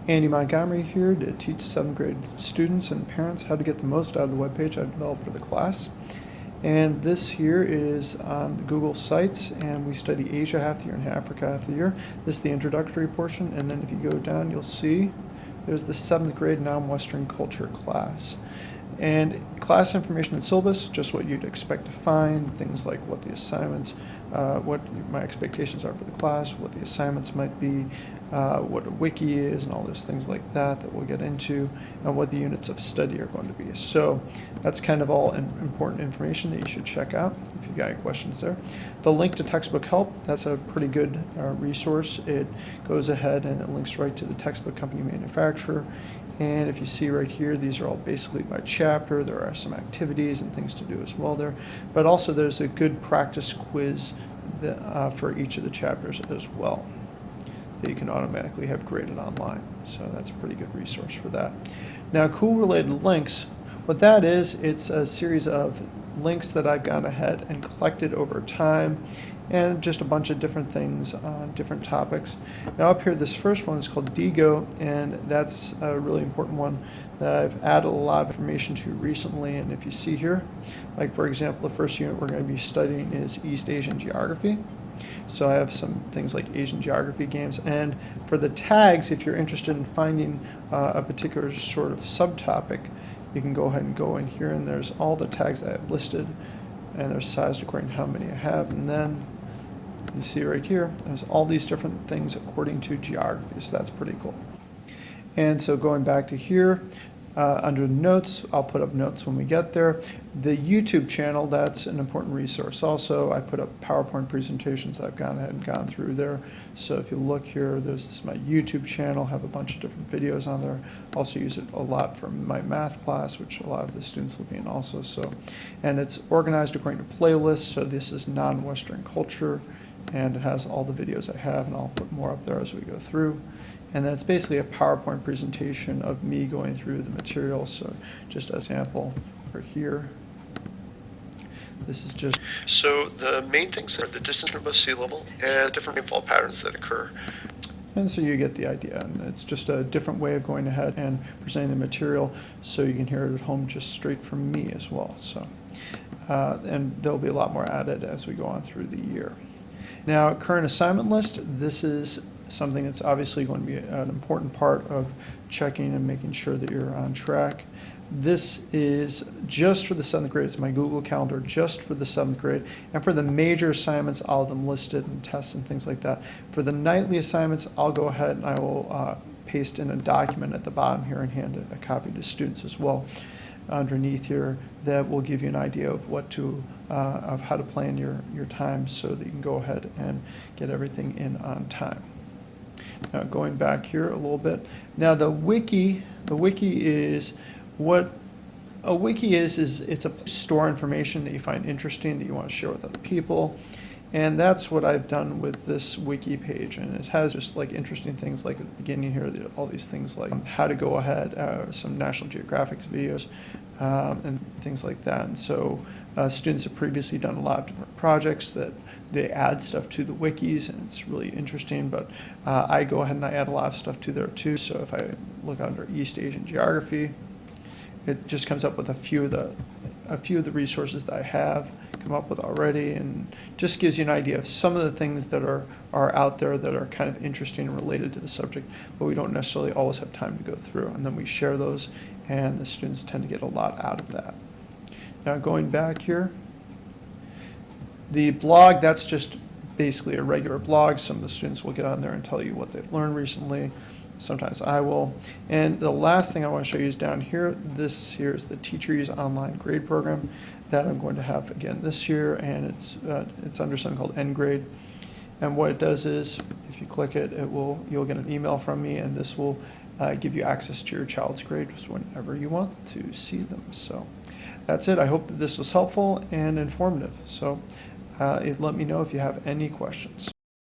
Andy Montgomery here to teach 7th grade students and parents how to get the most out of the webpage I've developed for the class. And this here is on the Google Sites, and we study Asia half the year and Africa half the year. This is the introductory portion, and then if you go down, you'll see there's the 7th grade non-Western culture class. And class information and syllabus, just what you'd expect to find, things like what the assignments, what my expectations are for the class, what the assignments might be, what a wiki is, and all those things like that we'll get into, and what the units of study are going to be. So that's kind of all important information that you should check out if you got any questions there. The link to textbook help, that's a pretty good resource. It goes ahead and it links right to the textbook company manufacturer. And if you see right here, these are all basically by chapter. There are some activities and things to do as well there. But also there's a good practice quiz that, for each of the chapters as well that you can automatically have graded online. So that's a pretty good resource for that. Now, cool related links, what that is, it's a series of links that I've gone ahead and collected over time, and just a bunch of different things on different topics. Now up here, this first one is called DIGO, and that's a really important one that I've added a lot of information to recently. And if you see here, like for example, the first unit we're going to be studying is East Asian Geography. So I have some things like Asian geography games. And for the tags, if you're interested in finding a particular sort of subtopic, you can go ahead and go in here, and there's all the tags that I've listed, and they're sized according to how many I have. And then you see right here, there's all these different things according to geography, so that's pretty cool. And so going back to here, under notes, I'll put up notes when we get there. The YouTube channel, that's an important resource. Also, I put up PowerPoint presentations I've gone ahead and gone through there. So if you look here, there's my YouTube channel, have a bunch of different videos on there. Also use it a lot for my math class, which a lot of the students will be in also. So, and it's organized according to playlists, so this is non-Western culture, and it has all the videos I have, and I'll put more up there as we go through. And then it's basically a PowerPoint presentation of me going through the material. So just as example for here, this is just. So the main things are the distance above sea level and different rainfall patterns that occur. And so you get the idea, and it's just a different way of going ahead and presenting the material so you can hear it at home just straight from me as well. So, and there'll be a lot more added as we go on through the year. Now, current assignment list, this is something that's obviously going to be an important part of checking and making sure that you're on track. This is just for the 7th grade. It's my Google Calendar just for the 7th grade. And for the major assignments, all of them listed, and tests and things like that. For the nightly assignments, I'll go ahead and I will paste in a document at the bottom here and hand a copy to students as well underneath here that will give you an idea of what to of how to plan your time so that you can go ahead and get everything in on time. Now going back here a little bit. Now the wiki is what a wiki is it's a store information that you find interesting that you want to share with other people. And that's what I've done with this wiki page, and it has just like interesting things like at the beginning here, all these things like how to go ahead, some National Geographic videos, and things like that. And so students have previously done a lot of different projects that they add stuff to the wikis, and it's really interesting, but I go ahead and I add a lot of stuff to there too. So if I look under East Asian Geography, it just comes up with a few of the resources that I have come up with already, and just gives you an idea of some of the things that are out there that are kind of interesting and related to the subject, but we don't necessarily always have time to go through. And then we share those, and the students tend to get a lot out of that. Now going back here, the blog, that's just basically a regular blog. Some of the students will get on there and tell you what they've learned recently. Sometimes I will. And the last thing I want to show you is down here. This here is the Teacher Use Online Grade Program that I'm going to have again this year, and it's under something called N-Grade. And what it does is, if you click it, you'll get an email from me, and this will give you access to your child's grades whenever you want to see them. So that's it. I hope that this was helpful and informative. So let me know if you have any questions.